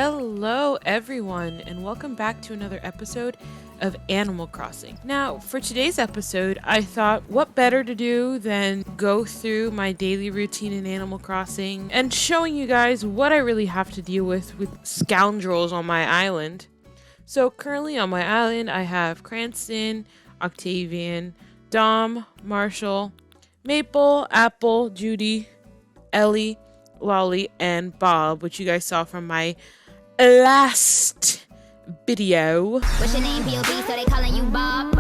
Hello everyone and welcome back to another episode of Animal Crossing. Now for today's episode I thought what better to do than go through my daily routine in Animal Crossing and showing you guys what I really have to deal with scoundrels on my island. So currently on my island I have Cranston, Octavian, Dom, Marshall, Maple, Apple, Judy, Ellie, Lolly, and Bob, which you guys saw from my last video. What's your name, POV, so they calling you Bob?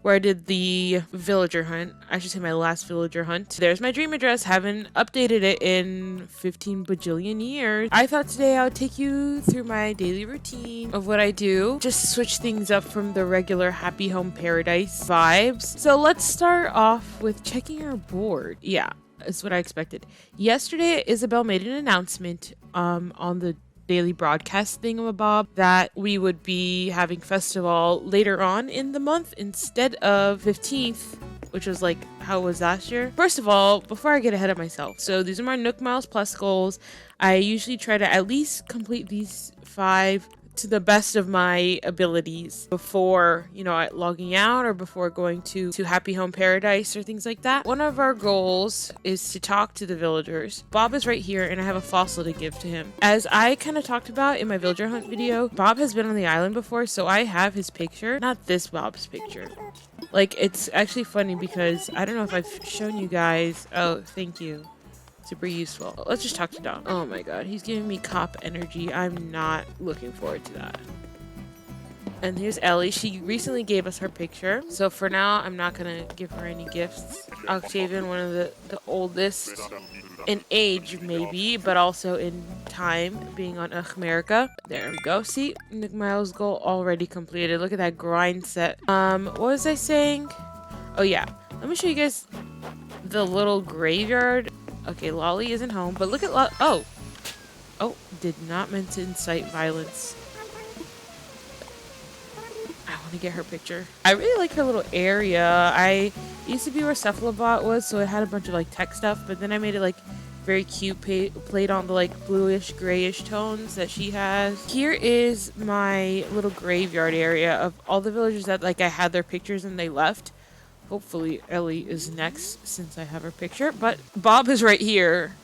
Where I did the villager hunt. I should say my last villager hunt. There's my dream address. Haven't updated it in 15 bajillion years. I thought today I would take you through my daily routine of what I do. Just switch things up from the regular Happy Home Paradise vibes. So let's start off with checking our board. Yeah, that's what I expected. Yesterday, Isabelle made an announcement on the daily broadcast thingamabob that we would be having festival later on in the month instead of 15th, which was like how it was last year. First of all, before I get ahead of myself, so these are my Nook Miles Plus goals. I usually try to at least complete these 5 to the best of my abilities before, logging out or before going to Happy Home Paradise or things like that. One of our goals is to talk to the villagers. Bob is right here and I have a fossil to give to him. As I kind of talked about in my villager hunt video, Bob has been on the island before, so I have his picture. Not this Bob's picture. Like, it's actually funny because I don't know if I've shown you guys. Oh, thank you. Super useful. Let's just talk to Dom. Oh my god, he's giving me cop energy. I'm not looking forward to that. And here's Ellie. She recently gave us her picture. So for now, I'm not gonna give her any gifts. Octavian, one of the oldest in age maybe, but also in time, being on America. There we go. See, Nook Miles goal already completed. Look at that grind set. What was I saying? Oh yeah, let me show you guys the little graveyard. Okay, Lolly isn't home, but look at Oh, did not meant to incite violence. I want to get her picture. I really like her little area. I used to be where Cephalobot was, so it had a bunch of like tech stuff, but then I made it like very cute, played on the like bluish, grayish tones that she has. Here is my little graveyard area of all the villagers that like I had their pictures and they left. Hopefully Ellie is next since I have her picture, but Bob is right here.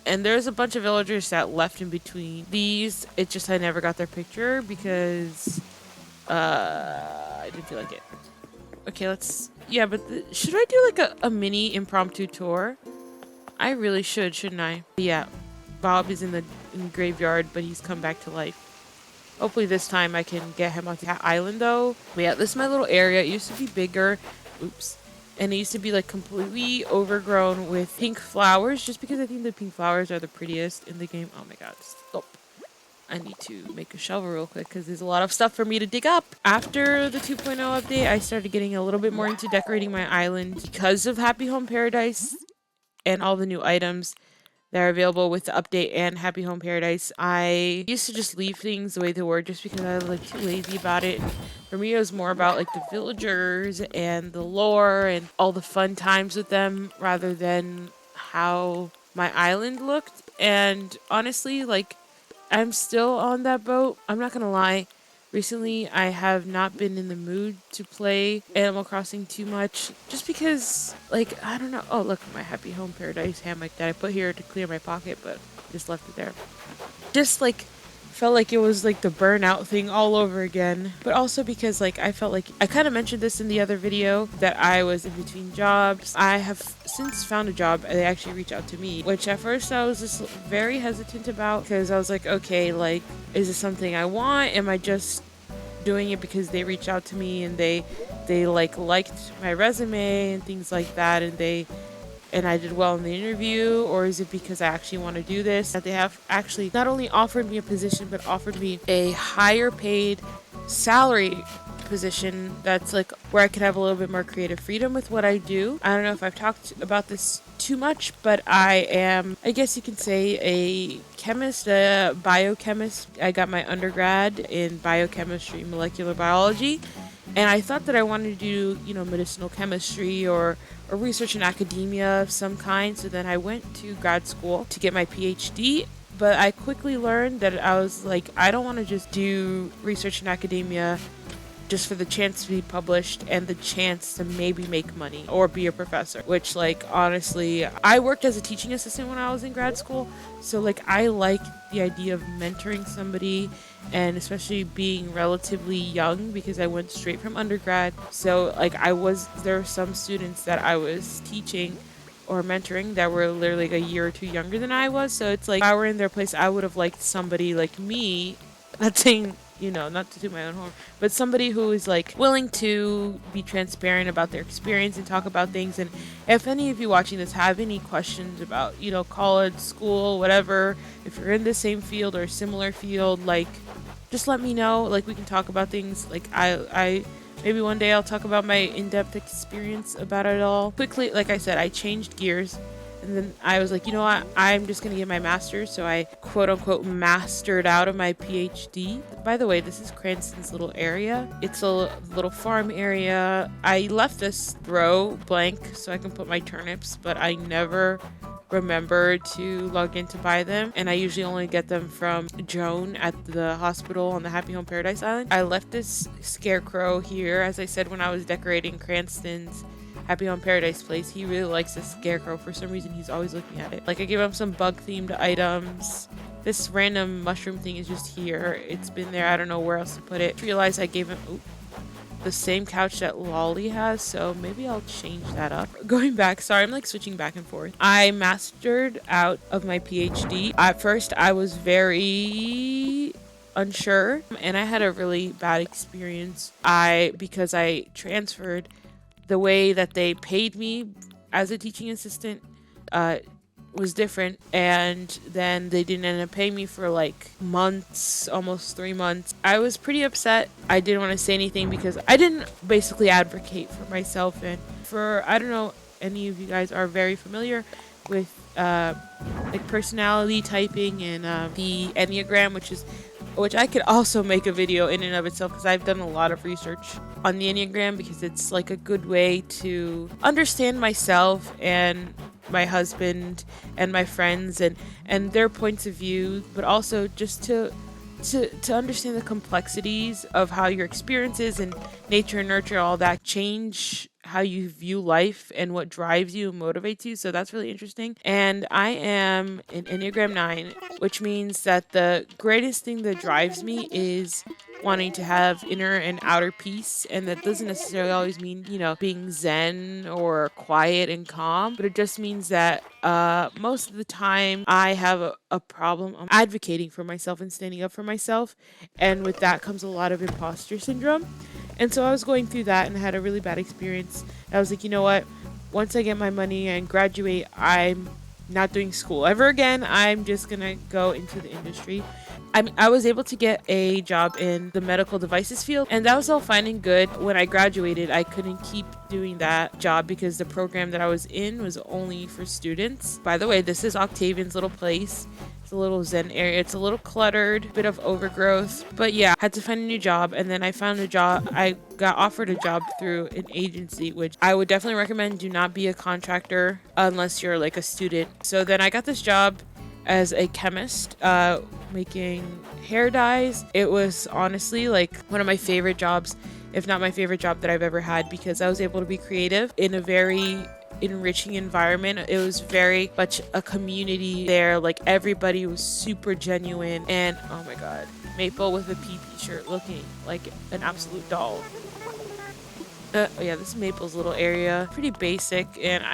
And there's a bunch of villagers that left in between these. It's just I never got their picture because I didn't feel like it. Okay, but should I do like a mini impromptu tour? I really should, shouldn't I? Yeah, Bob is in the graveyard, but he's come back to life. Hopefully this time I can get him off the island though. But yeah, this is my little area. It used to be bigger. Oops. And it used to be like completely overgrown with pink flowers, just because I think the pink flowers are the prettiest in the game. Oh my god, stop. I need to make a shovel real quick because there's a lot of stuff for me to dig up. After the 2.0 update, I started getting a little bit more into decorating my island because of Happy Home Paradise and all the new items that are available with the update and Happy Home Paradise. I used to just leave things the way they were just because I was like too lazy about it. And for me, it was more about like the villagers and the lore and all the fun times with them rather than how my island looked. And honestly, like, I'm still on that boat. I'm not gonna lie. Recently, I have not been in the mood to play Animal Crossing too much. Just because, like, I don't know. Oh, look, my Happy Home Paradise hammock that I put here to clear my pocket, but just left it there. Just, like, felt like it was, like, the burnout thing all over again. But also because, like, I felt like... I kind of mentioned this in the other video, that I was in between jobs. I have since found a job, and they actually reached out to me, which at first I was just very hesitant about, because I was like, okay, like, is this something I want? Am I just doing it because they reached out to me and they like liked my resume and things like that, and I did well in the interview, or is it because I actually want to do this? That they have actually not only offered me a position, but offered me a higher paid salary position that's like where I could have a little bit more creative freedom with what I do. I don't know if I've talked about this too much, but I am, I guess you can say, a chemist, a biochemist. I got my undergrad in biochemistry, molecular biology, and I thought that I wanted to do, medicinal chemistry or research in academia of some kind. So then I went to grad school to get my PhD, But I quickly learned that I was like, I don't want to just do research in academia just for the chance to be published and the chance to maybe make money or be a professor, which, like, honestly, I worked as a teaching assistant when I was in grad school, so like I like the idea of mentoring somebody, and especially being relatively young because I went straight from undergrad. So like there were some students that I was teaching or mentoring that were literally like a year or two younger than I was, so it's like if I were in their place, I would have liked somebody like me, not saying, not to do my own horn, but somebody who is like willing to be transparent about their experience and talk about things. And if any of you watching this have any questions about, college, school, whatever, if you're in the same field or a similar field, like, just let me know. Like, we can talk about things. Like, I maybe one day I'll talk about my in-depth experience about it all. Quickly, like I said, I changed gears. And then I was like, you know what? I'm just going to get my master's. So I quote unquote mastered out of my PhD. By the way, this is Cranston's little area. It's a little farm area. I left this row blank so I can put my turnips, but I never remember to log in to buy them. And I usually only get them from Joan at the hospital on the Happy Home Paradise Island. I left this scarecrow here, as I said, when I was decorating Cranston's Happy Home Paradise place. He really likes this scarecrow. For some reason, he's always looking at it. Like, I gave him some bug themed items. This random mushroom thing is just here. It's been there. I don't know where else to put it. I realized I gave him the same couch that Lolly has, so maybe I'll change that up. Going back, sorry, I'm like switching back and forth. I mastered out of my PhD. At first, I was very unsure, and I had a really bad experience. Because I transferred, the way that they paid me as a teaching assistant was different, and then they didn't end up paying me for like months, almost 3 months. I was pretty upset. I didn't want to say anything because I didn't basically advocate for myself, and I don't know, any of you guys are very familiar with like personality typing and the Enneagram, which I could also make a video in and of itself, because I've done a lot of research on the Enneagram, because it's like a good way to understand myself and my husband and my friends and their points of view, but also just to understand the complexities of how your experiences and nature and nurture, all that, change how you view life and what drives you and motivates you. So that's really interesting. And I am an Enneagram 9, which means that the greatest thing that drives me is wanting to have inner and outer peace. And that doesn't necessarily always mean, being zen or quiet and calm, but it just means that most of the time I have a problem advocating for myself and standing up for myself. And with that comes a lot of imposter syndrome. And so I was going through that and had a really bad experience. I was like, you know what? Once I get my money and graduate, I'm not doing school ever again. I'm just going to go into the industry. I was able to get a job in the medical devices field, and that was all fine and good. When I graduated, I couldn't keep doing that job because the program that I was in was only for students. By the way, this is Octavian's little place. It's a little zen area. It's a little cluttered, bit of overgrowth. But yeah, I had to find a new job, and then I found a job. I got offered a job through an agency, which I would definitely recommend. Do not be a contractor unless you're like a student. So then I got this job as a chemist, making hair dyes. It was honestly like one of my favorite jobs, if not my favorite job that I've ever had, because I was able to be creative in a very enriching environment. It was very much a community there. Like, everybody was super genuine, and oh my god, Maple with a PP shirt looking like an absolute doll. Yeah, this is Maple's little area. Pretty basic, and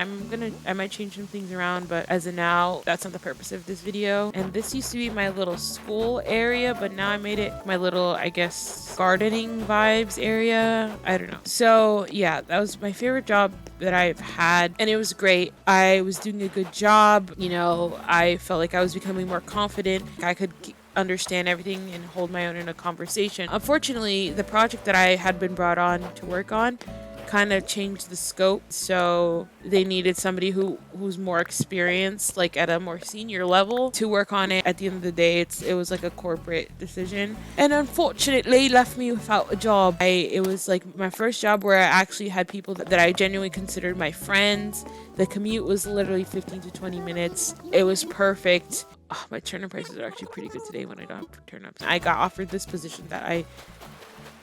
I might change some things around, but as of now, that's not the purpose of this video. And this used to be my little school area, but now I made it my little, I guess, gardening vibes area. I don't know. So yeah, that was my favorite job that I've had, and it was great. I was doing a good job. I felt like I was becoming more confident. I could understand everything and hold my own in a conversation. Unfortunately, the project that I had been brought on to work on kind of changed the scope, so they needed somebody who's more experienced, like at a more senior level, to work on it. At the end of the day, it was like a corporate decision, and unfortunately left me without a job. It was like my first job where I actually had people that I genuinely considered my friends. The commute was literally 15 to 20 minutes. It was perfect. Oh, my turn-up prices are actually pretty good today when I don't have to turn up. I got offered this position that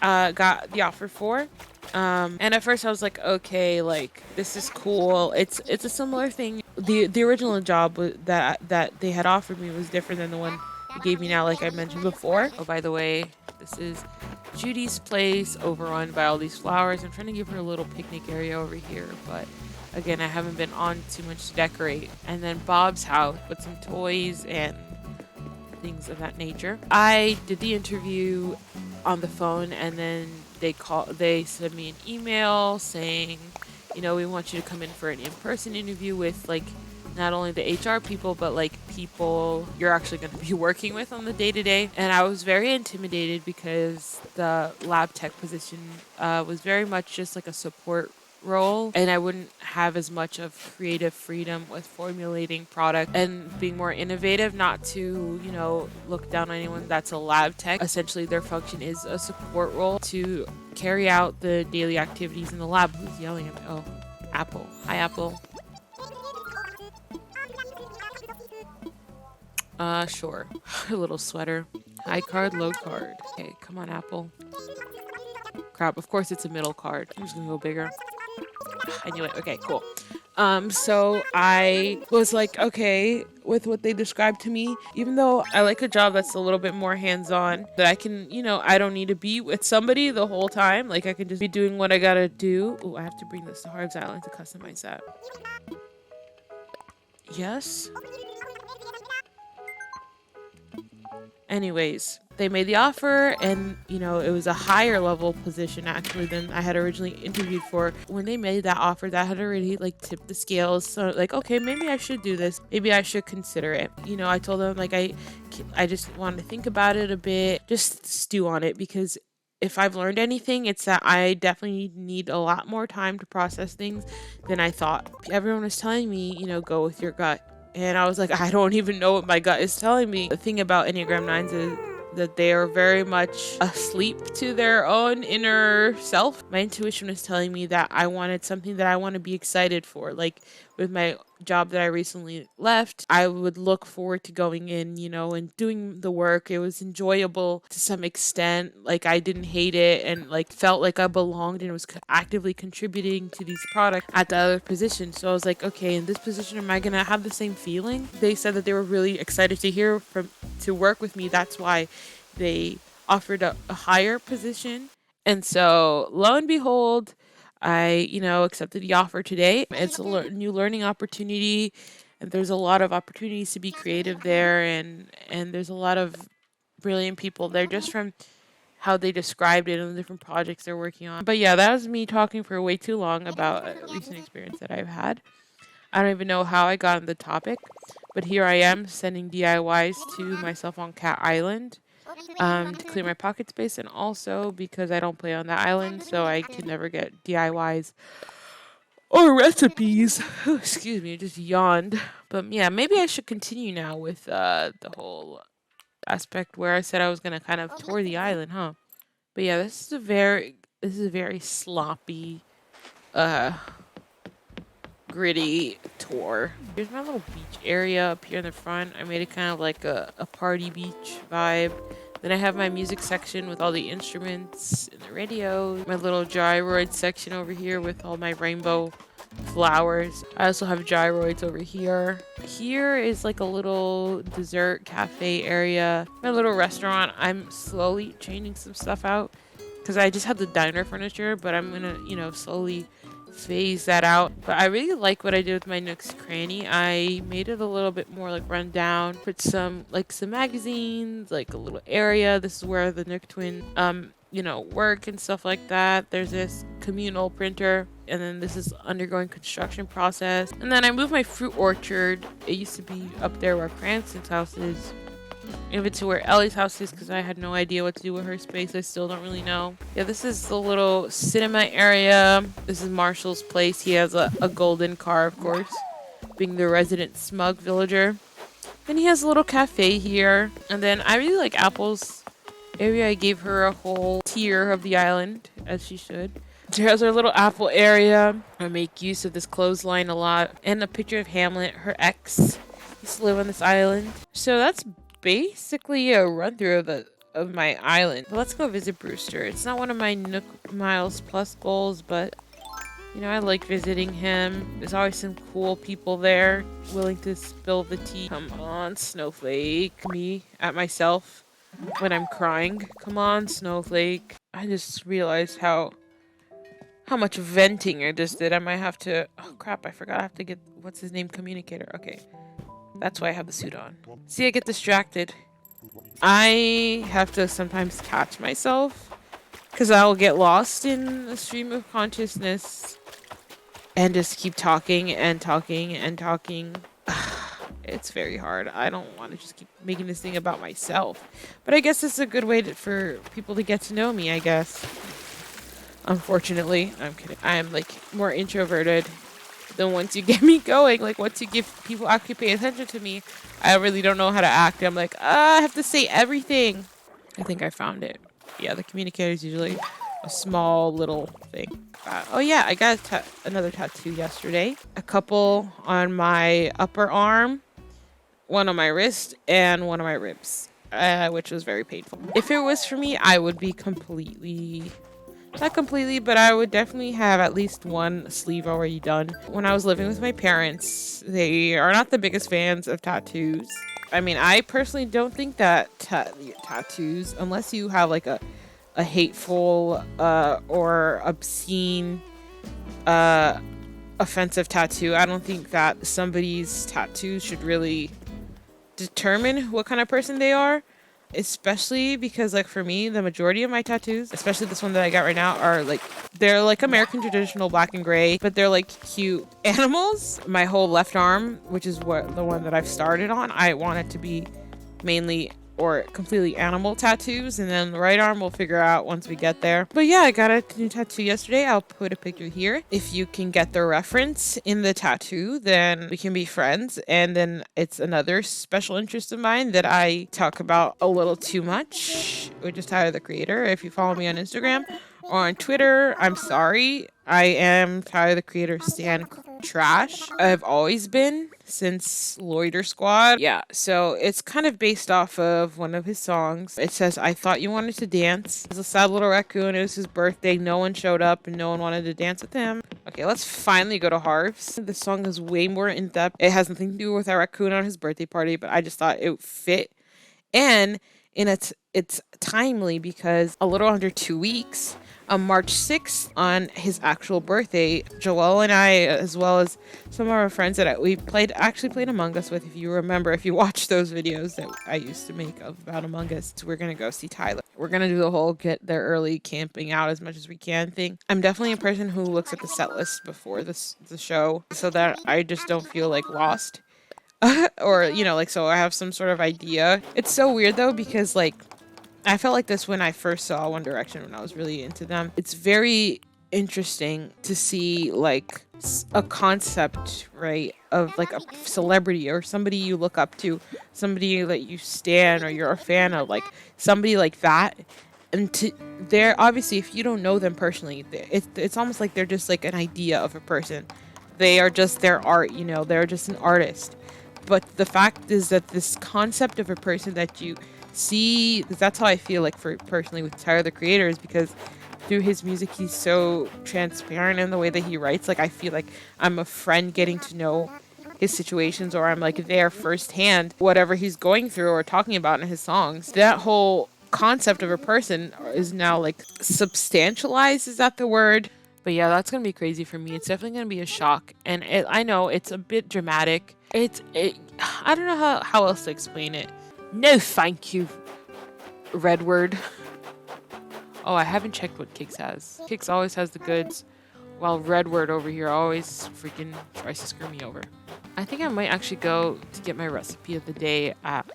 I got the offer for. And at first I was like, okay, like this is cool. It's a similar thing. The original job that they had offered me was different than the one they gave me now, like I mentioned before. Oh, by the way, this is Judy's place, overrun by all these flowers. I'm trying to give her a little picnic area over here, but again, I haven't been on too much to decorate. And then Bob's house with some toys and things of that nature. I did the interview on the phone, and then they sent me an email saying, you know, we want you to come in for an in-person interview with like not only the HR people, but like people you're actually going to be working with on the day-to-day. And I was very intimidated because the lab tech position was very much just like a support role, and I wouldn't have as much of creative freedom with formulating product and being more innovative. Not to, you know, look down on anyone that's a lab tech. Essentially their function is a support role to carry out the daily activities in the lab. Who's yelling at me? Oh, Apple. Hi, Apple. Sure. A little sweater. High card, low card. Okay, come on, Apple. Crap, of course it's a middle card. I'm just gonna go bigger. I knew it. Okay, cool. So I was like, okay, with what they described to me, even though I like a job that's a little bit more hands-on, that I can, you know, I don't need to be with somebody the whole time. Like, I can just be doing what I gotta do. Oh, I have to bring this to Harv's Island to customize that. Yes? Anyways, they made the offer, and you know, it was a higher level position actually than I had originally interviewed for. When they made that offer, that had already like tipped the scales. So like, okay, maybe I should do this. Maybe I should consider it. You know, I told them like I just wanted to think about it a bit, just stew on it, because if I've learned anything, it's that I definitely need a lot more time to process things than I thought. Everyone was telling me, you know, go with your gut. And I was like, I don't even know what my gut is telling me. The thing about Enneagram 9s is that they are very much asleep to their own inner self. My intuition was telling me that I wanted something that I want to be excited for. Like with my job that I recently left, I would look forward to going in, you know, and doing the work. It was enjoyable to some extent. Like I didn't hate it, and like felt like I belonged and was actively contributing to these products at the other position. So I was like, okay, in this position, am I going to have the same feeling? They said that they were really excited to work with me. That's why they offered a higher position. And so lo and behold, I, you know, accepted the offer today. It's a new learning opportunity, and there's a lot of opportunities to be creative there, and there's a lot of brilliant people there just from how they described it and the different projects they're working on. But yeah, that was me talking for way too long about a recent experience that I've had. I don't even know how I got on the topic, but here I am sending DIYs to myself on Cat Island. To clear my pocket space, and also because I don't play on that island, so I can never get DIYs or recipes. Excuse me, I just yawned. But yeah, maybe I should continue now with the whole aspect where I said I was gonna kind of tour the island, huh? But yeah, this is a very sloppy, gritty tour. Here's my little beach area up here in the front. I made it kind of like a party beach vibe. Then I have my music section with all the instruments and the radio. My little gyroid section over here with all my rainbow flowers. I also have gyroids over here. Here is like a little dessert cafe area. My little restaurant. I'm slowly changing some stuff out because I just had the diner furniture, but I'm gonna, you know, slowly phase that out. But I really like what I did with my Nook's Cranny. I made it a little bit more like run down, put some magazines, like a little area. This is where the Nook twin you know, work and stuff like that. There's this communal printer, and then this is undergoing construction process. And then I moved my fruit orchard. It used to be up there where Cranston's house is. Move it to where Ellie's house is because I had no idea what to do with her space. I still don't really know. Yeah, this is the little cinema area. This is Marshall's place. He has a golden car, of course, being the resident smug villager. Then he has a little cafe here. And then I really like Apple's area. I gave her a whole tier of the island, as she should. There's our little Apple area. I make use of this clothesline a lot. And a picture of Hamlet, her ex. used to live on this island. So that's basically a run through of my island. But let's go visit Brewster. It's not one of my Nook Miles Plus goals, but you know, I like visiting him. There's always some cool people there willing to spill the tea. Come on, Snowflake. Me at myself when I'm crying. Come on, Snowflake. I just realized how much venting I just did. I might have to... Oh, crap. I forgot I have to get... What's his name? Communicator. Okay. That's why I have the suit on. See, I get distracted. I have to sometimes catch myself because I'll get lost in a stream of consciousness and just keep talking and talking and talking. It's very hard. I don't want to just keep making this thing about myself. But I guess it's a good way for people to get to know me, I guess. Unfortunately. I'm kidding. I am, like, more introverted than once you get me going. Like, once you give people actually pay attention to me, I really don't know how to act. I'm like, I have to say everything. I think I found it. Yeah, the communicator is usually a small little thing. Oh yeah, I got another tattoo yesterday. A couple on my upper arm, one on my wrist, and one on my ribs, which was very painful. If it was for me, I would be completely... Not completely, but I would definitely have at least one sleeve already done. When I was living with my parents, they are not the biggest fans of tattoos. I mean, I personally don't think that tattoos, unless you have like a hateful or obscene offensive tattoo, I don't think that somebody's tattoo should really determine what kind of person they are. Especially because, like, for me, the majority of my tattoos, especially this one that I got right now, are like, they're like American traditional black and gray, but they're like cute animals. My whole left arm, which is the one that I've started on, I want it to be mainly or completely animal tattoos, and then the right arm we'll figure out once we get there. But yeah, I got a new tattoo yesterday. I'll put a picture here. If you can get the reference in the tattoo, then we can be friends. And then it's another special interest of mine that I talk about a little too much, which is Tyler the Creator. If you follow me on Instagram or on Twitter, I'm sorry. I am Tyler the Creator stan trash. I've always been since Loiter Squad. Yeah, so it's kind of based off of one of his songs. It says, I thought you wanted to dance. It's a sad little raccoon. It was his birthday. No one showed up and no one wanted to dance with him. Okay, let's finally go to Harv's. The song is way more in depth. It has nothing to do with a raccoon on his birthday party, but I just thought it would fit. And it's timely because a little under 2 weeks, on March 6th, on his actual birthday, Joel and I, as well as some of our friends that we actually played Among Us with, if you remember, if you watch those videos that I used to make about Among Us, we're going to go see Tyler. We're going to do the whole get there early, camping out as much as we can thing. I'm definitely a person who looks at the set list before the show so that I just don't feel like lost. Or, you know, like, so I have some sort of idea. It's so weird though, because like, I felt like this when I first saw One Direction, when I was really into them. It's very interesting to see like a concept, right, of like a celebrity or somebody you look up to, somebody that you stan or you're a fan of, like somebody like that. And they're obviously, if you don't know them personally, it's almost like they're just like an idea of a person. They are just their art, you know, they're just an artist. But the fact is that this concept of a person that you see, that's how I feel like for personally with Tyler the Creator, is because through his music he's so transparent in the way that he writes. Like, I feel like I'm a friend getting to know his situations, or I'm like there firsthand whatever he's going through or talking about in his songs. That whole concept of a person is now like substantialized, is that the word? But yeah, that's gonna be crazy for me. It's definitely gonna be a shock, and I know it's a bit dramatic. I don't know how else to explain it. No, thank you, Redward. Oh, I haven't checked what Kix has. Kix always has the goods, while Redward over here always freaking tries to screw me over. I think I might actually go to get my recipe of the day at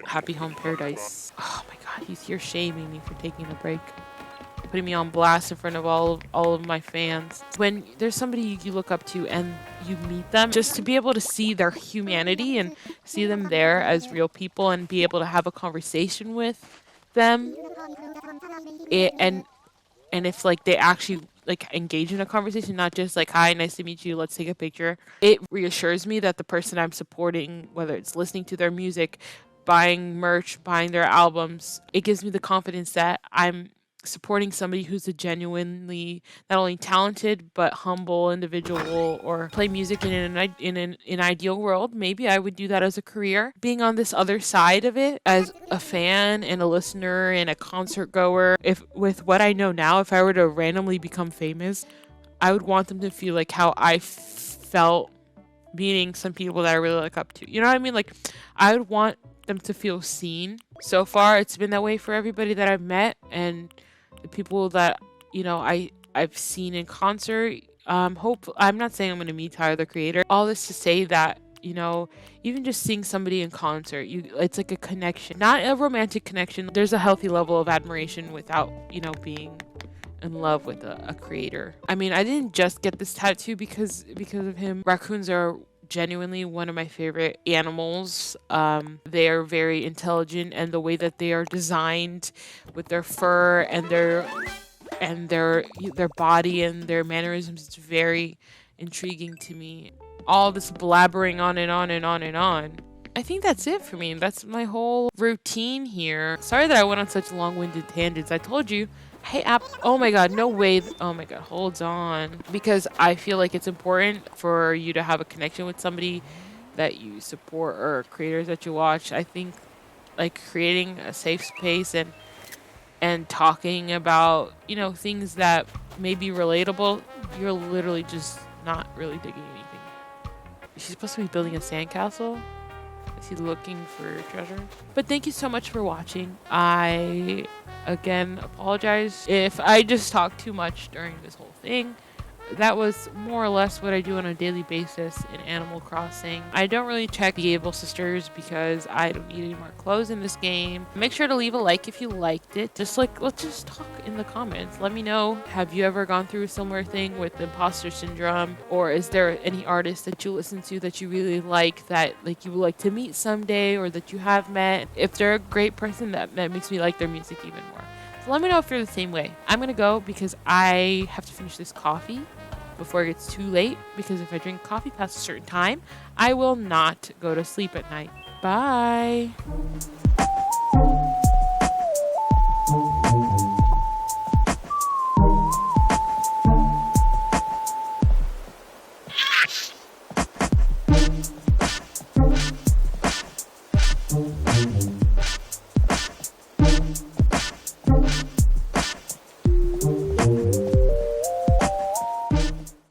Happy Home Paradise. Oh my god, he's here shaming me for taking a break, putting me on blast in front of all of my fans. When there's somebody you look up to and you meet them, just to be able to see their humanity and see them there as real people and be able to have a conversation with them, and if like they actually like engage in a conversation, not just like, hi, nice to meet you, let's take a picture. It reassures me that the person I'm supporting, whether it's listening to their music, buying merch, buying their albums, it gives me the confidence that I'm supporting somebody who's a genuinely not only talented but humble individual. Or play music in an ideal world, maybe I would do that as a career. Being on this other side of it as a fan and a listener and a concert goer, if with what I know now, if I were to randomly become famous, I would want them to feel like how I felt meeting some people that I really look up to. You know what I mean? Like, I would want them to feel seen. So far, it's been that way for everybody that I've met and the people that, you know, I've seen in concert. I'm not saying I'm going to meet Tyler the Creator. All this to say that, you know, even just seeing somebody in concert, it's like a connection, not a romantic connection. There's a healthy level of admiration without, you know, being in love with a creator. I mean, I didn't just get this tattoo because of him. Raccoons are genuinely one of my favorite animals. They are very intelligent, and the way that they are designed with their fur and their body and their mannerisms, it's very intriguing to me. All this blabbering on and on and on and on. I think that's it for me. That's my whole routine here. Sorry that I went on such long-winded tangents. I told you. Hey, app. Oh my god, no way. Oh my god, hold on. Because I feel like it's important for you to have a connection with somebody that you support or creators that you watch. I think like creating a safe space and talking about, you know, things that may be relatable, you're literally just not really digging anything. She's supposed to be building a sandcastle. Is he looking for treasure? But thank you so much for watching. I, again, apologize if I just talked too much during this whole thing. That was more or less what I do on a daily basis in Animal Crossing. I don't really check the Able Sisters because I don't need any more clothes in this game. Make sure to leave a like if you liked it. Let's just talk in the comments. Let me know, have you ever gone through a similar thing with imposter syndrome? Or is there any artist that you listen to that you really like, that like you would like to meet someday, or that you have met? If they're a great person, that makes me like their music even more. So let me know if you're the same way. I'm gonna go because I have to finish this coffee before it gets too late, because if I drink coffee past a certain time, I will not go to sleep at night. Bye.